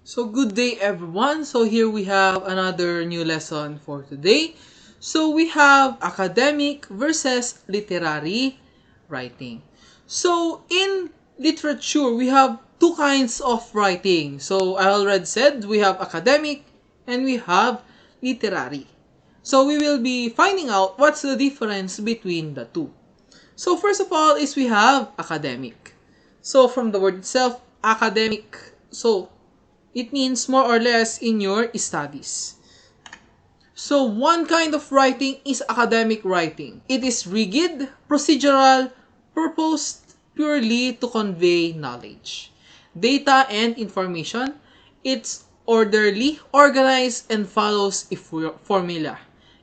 So good day everyone. So here we have another new lesson for today. So we have academic versus literary writing. So in literature, we have two kinds of writing. So I already said we have academic and we have literary. So we will be finding out what's the difference between the two. So first of all is we have academic. So from the word itself, academic. So it means more or less in your studies. So one kind of writing is academic writing. It is rigid, procedural, purposed purely to convey knowledge, data, and information. It's orderly, organized, and follows a formula.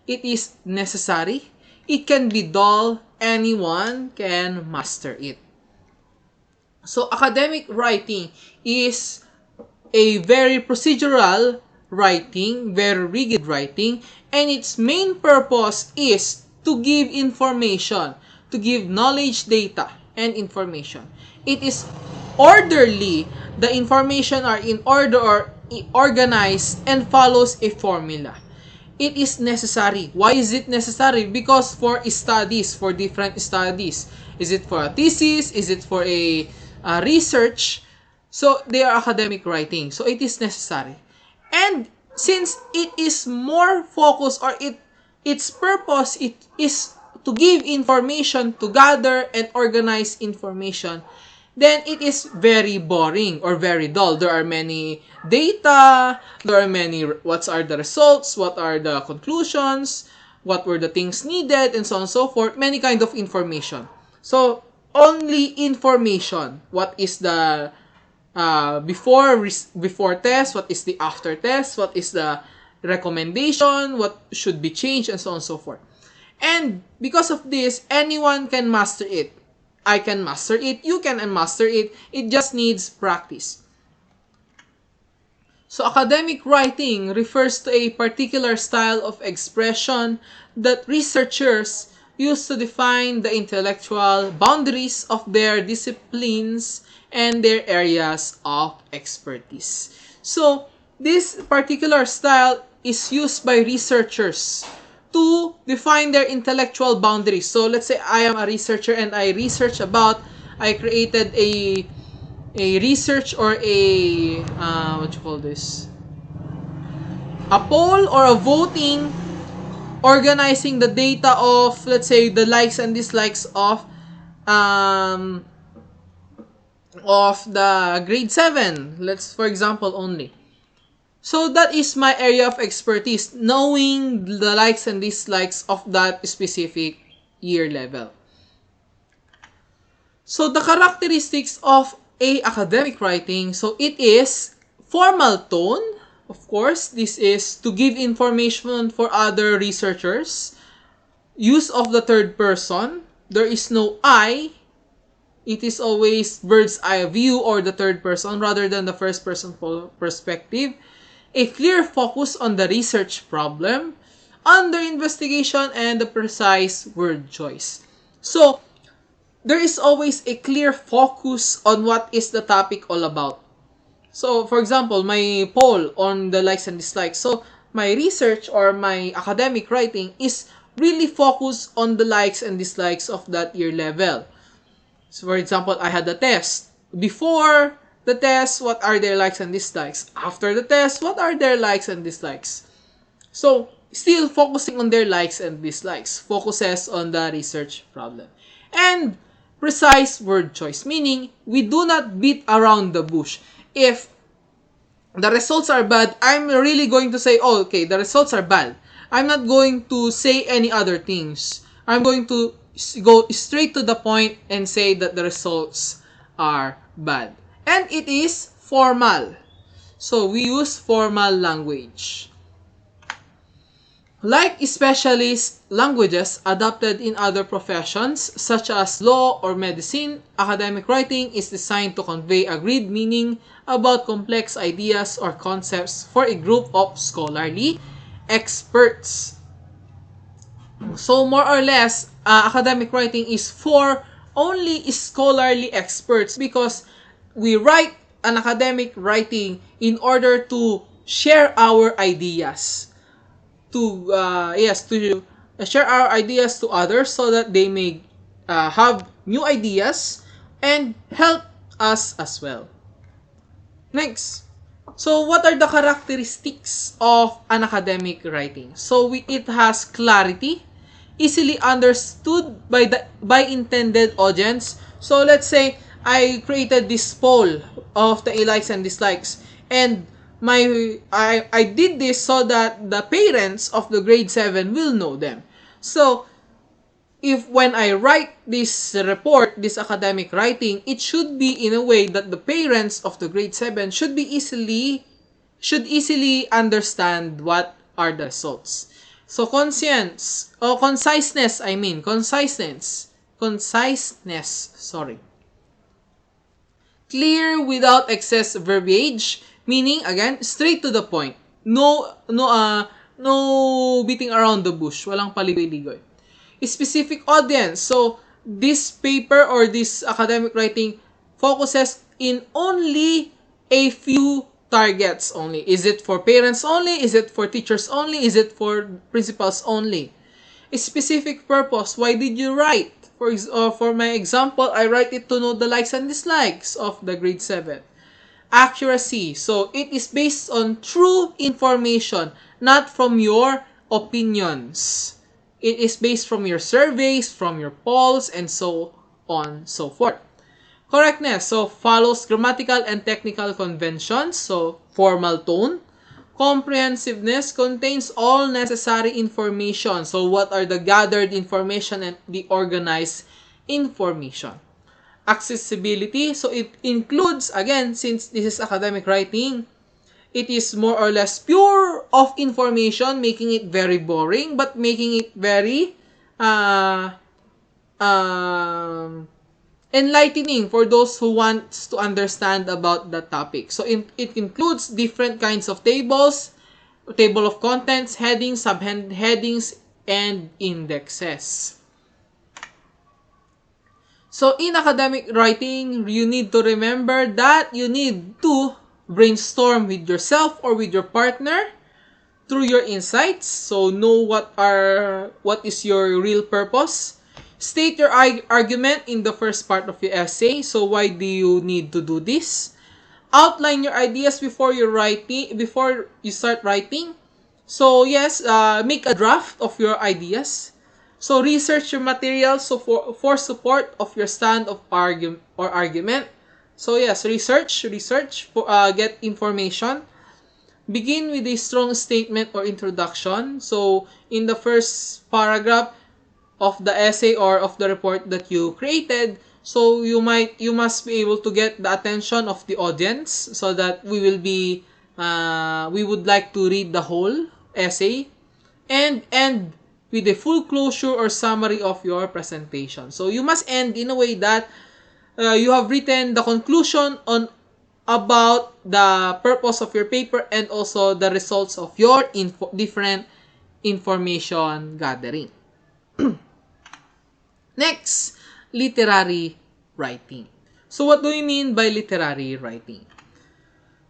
It is necessary. It can be dull. Anyone can master it. So academic writing is a very procedural writing, very rigid writing, and its main purpose is to give information, to give knowledge, data, and information. It is orderly. The information are in order or organized and follows a formula. It is necessary. Why is it necessary? Because for studies, for different studies. Is it for a thesis? Is it for a research? So they are academic writing. So it is necessary. And since it is more focused or its purpose it is to give information, to gather and organize information, then it is very boring or very dull. There are many data, there are many what are the results, what are the conclusions, what were the things needed, and so on and so forth. Many kind of information. So only information. What is the before test, what is the after test, what is the recommendation, what should be changed, and so on and so forth. And because of this, anyone can master it. I can master it, you can master it. It just needs practice. So academic writing refers to a particular style of expression that researchers use to define the intellectual boundaries of their disciplines and their areas of expertise. So this particular style is used by researchers to define their intellectual boundaries. So let's say I am a researcher and I created a research or a what you call this, a poll or a voting, organizing the data of, let's say, the likes and dislikes of the grade 7, let's for example only. So that is my area of expertise, knowing the likes and dislikes of that specific year level. So the characteristics of a academic writing, so it is formal tone. Of course, this is to give information for other researchers. Use of the third person. There is no I. It is always bird's eye view or the third person rather than the first person perspective. A clear focus on the research problem, under investigation, and the precise word choice. So, there is always a clear focus on what is the topic all about. So, for example, my poll on the likes and dislikes. So, my research or my academic writing is really focused on the likes and dislikes of that year level. So, for example, I had a test. Before the test, what are their likes and dislikes? After the test, what are their likes and dislikes? So, still focusing on their likes and dislikes. Focuses on the research problem. And precise word choice, meaning we do not beat around the bush. If the results are bad, I'm really going to say, oh, okay, the results are bad. I'm not going to say any other things. I'm going to go straight to the point and say that the results are bad. And it is formal. So we use formal language. Like specialist languages adopted in other professions such as law or medicine, academic writing is designed to convey agreed meaning about complex ideas or concepts for a group of scholarly experts. So more or less, academic writing is for only scholarly experts because we write an academic writing in order to share our ideas to share our ideas to others so that they may have new ideas and help us as well. Next, so what are the characteristics of an academic writing? So it has clarity, easily understood by intended audience. So let's say I created this poll of the likes and dislikes, and I did this so that the parents of the grade 7 will know them. So if when I write this report, this academic writing, it should be in a way that the parents of the grade 7 should easily understand what are the results. So conciseness, sorry. Clear without excess verbiage, meaning again, straight to the point. No beating around the bush, walang paligoy-ligoy. Specific audience. So this paper or this academic writing focuses in only a few targets only. Is it for parents only? Is it for teachers only? Is it for principals only? A specific purpose. Why did you write? For my example, I write it to know the likes and dislikes of the grade 7. Accuracy. So it is based on true information, not from your opinions. It is based from your surveys, from your polls, and so on, so forth. Correctness. So follows grammatical and technical conventions. So formal tone. Comprehensiveness contains all necessary information. So what are the gathered information and the organized information? Accessibility. So it includes, again, since this is academic writing, it is more or less pure of information, making it very boring, but making it very enlightening for those who want to understand about the topic. So it includes different kinds of tables, table of contents, headings, subheadings, and indexes. So in academic writing, you need to remember that you need to brainstorm with yourself or with your partner through your insights. So know what is your real purpose. State your argument in the first part of your essay. So why do you need to do this? Outline your ideas before you start writing. So yes, make a draft of your ideas. So research your material for support of your stand of argument. So yes, research for get information. Begin with a strong statement or introduction. So in the first paragraph of the essay or of the report that you created, so you must be able to get the attention of the audience so that we would like to read the whole essay and end with a full closure or summary of your presentation. So you must end in a way that you have written the conclusion about the purpose of your paper and also the results of your different information gathering. Next, literary writing. So what do we mean by literary writing?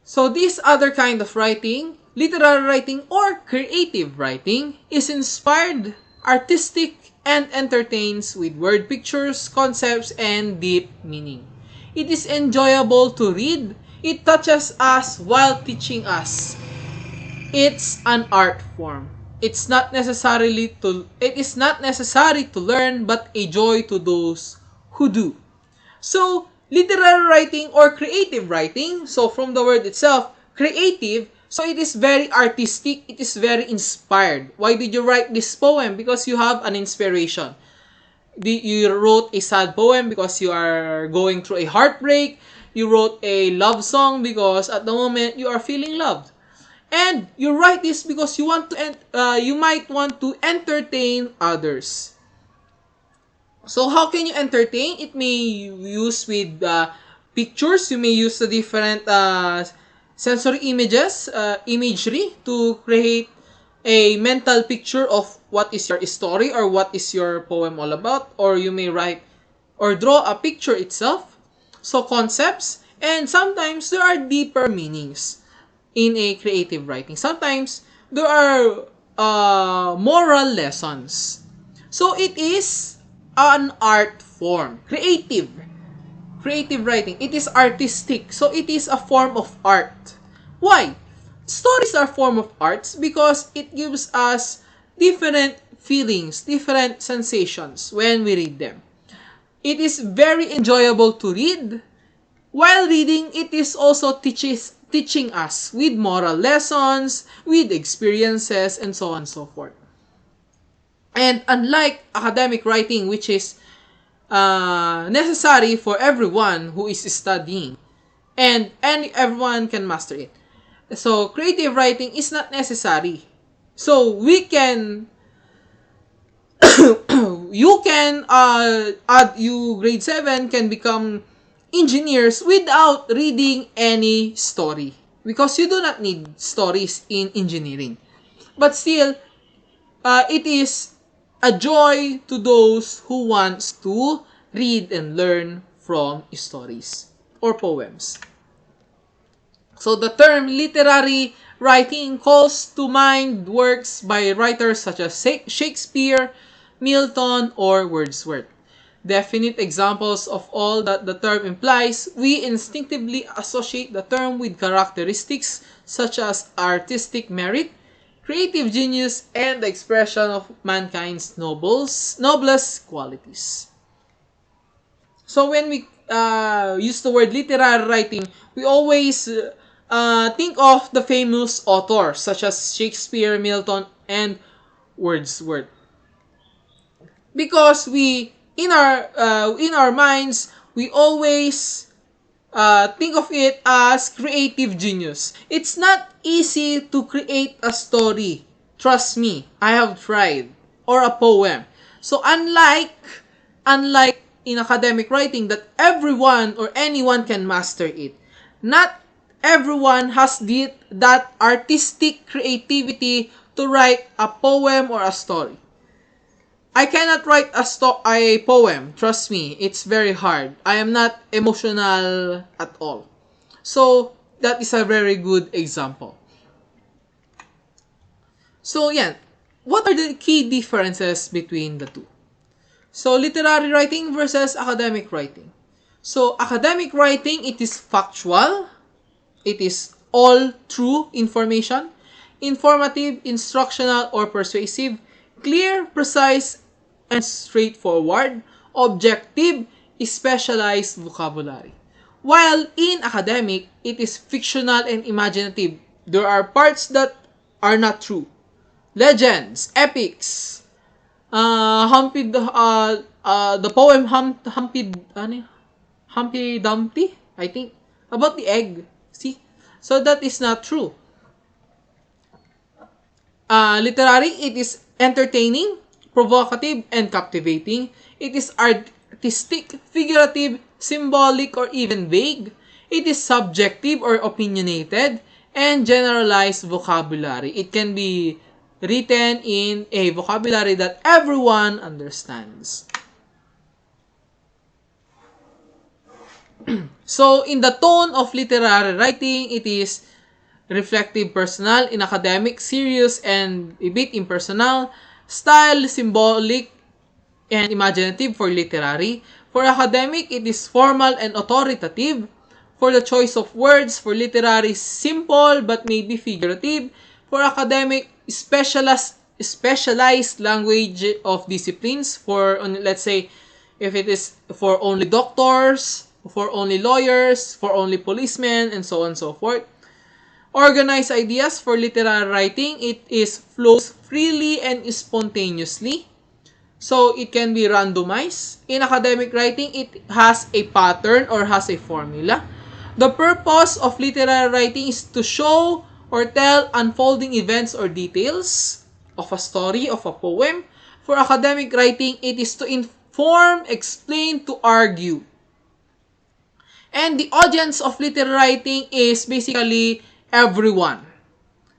So this other kind of writing, literary writing or creative writing, is inspired, artistic, and entertains with word pictures, concepts, and deep meaning. It is enjoyable to read. It touches us while teaching us. It's an art form. It is not necessary to learn, but a joy to those who do. So, literary writing or creative writing, so from the word itself, creative, so it is very artistic, it is very inspired. Why did you write this poem? Because you have an inspiration. You wrote a sad poem because you are going through a heartbreak. You wrote a love song because at the moment you are feeling loved. And you write this because you might want to entertain others. So how can you entertain? It may use with pictures. You may use the different sensory imagery to create a mental picture of what is your story or what is your poem all about. Or you may write or draw a picture itself. So concepts, And sometimes there are deeper meanings in a creative writing. Sometimes there are moral lessons. So it is an art form. Creative writing. It is artistic. So it is a form of art. Why? Stories are form of arts because it gives us different feelings, different sensations when we read them. It is very enjoyable to read. While reading, it is also teaching us with moral lessons, with experiences, and so on and so forth. And unlike academic writing, which is necessary for everyone who is studying, and everyone can master it. So, creative writing is not necessary. So, you grade 7 can become engineers without reading any story. Because you do not need stories in engineering. But still, it is a joy to those who wants to read and learn from stories or poems. So the term literary writing calls to mind works by writers such as Shakespeare, Milton, or Wordsworth. Definite examples of all that the term implies, we instinctively associate the term with characteristics such as artistic merit, creative genius, and the expression of mankind's noblest qualities. So when we use the word literary writing, we always think of the famous authors such as Shakespeare, Milton, and Wordsworth. Because in our minds, we always think of it as creative genius. It's not easy to create a story. Trust me, I have tried. Or a poem. So unlike in academic writing that everyone or anyone can master it, not everyone has that artistic creativity to write a poem or a story. I cannot write a poem. Trust me, it's very hard. I am not emotional at all. So, that is a very good example. So, yeah. What are the key differences between the two? So, literary writing versus academic writing. So, academic writing, it is factual. It is all true information. Informative, instructional, or persuasive. Clear, precise, and straightforward. Objective, specialized vocabulary. While in academic, it is fictional and imaginative. There are parts that are not true. Legends, epics, the poem Humpty Dumpty, I think, about the egg. See? So that is not true. Literary, it is entertaining, provocative, and captivating. It is artistic, figurative, symbolic, or even vague. It is subjective or opinionated, and generalized vocabulary. It can be written in a vocabulary that everyone understands. So, in the tone of literary writing, it is reflective, personal. In academic, serious and a bit impersonal. Style, symbolic, and imaginative for literary. For academic, it is formal and authoritative. For the choice of words, for literary, simple but maybe figurative. For academic, specialized language of disciplines. For, let's say, if it is for only doctors, for only lawyers, for only policemen, and so on and so forth. Organized ideas for literary writing, it is flows freely and spontaneously. So, it can be randomized. In academic writing, it has a pattern or has a formula. The purpose of literary writing is to show or tell unfolding events or details of a story, of a poem. For academic writing, it is to inform, explain, to argue. And the audience of literary writing is basically everyone,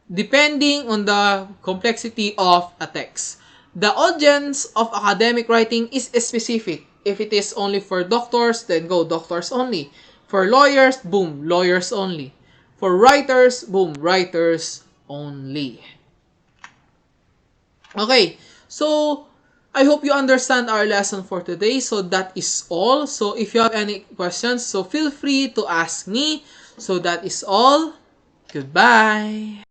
depending on the complexity of a text. The audience of academic writing is specific. If it is only for doctors, then go doctors only. For lawyers, boom, lawyers only. For writers, boom, writers only. Okay, so I hope you understand our lesson for today. So that is all. So if you have any questions, so feel free to ask me. So that is all. Goodbye.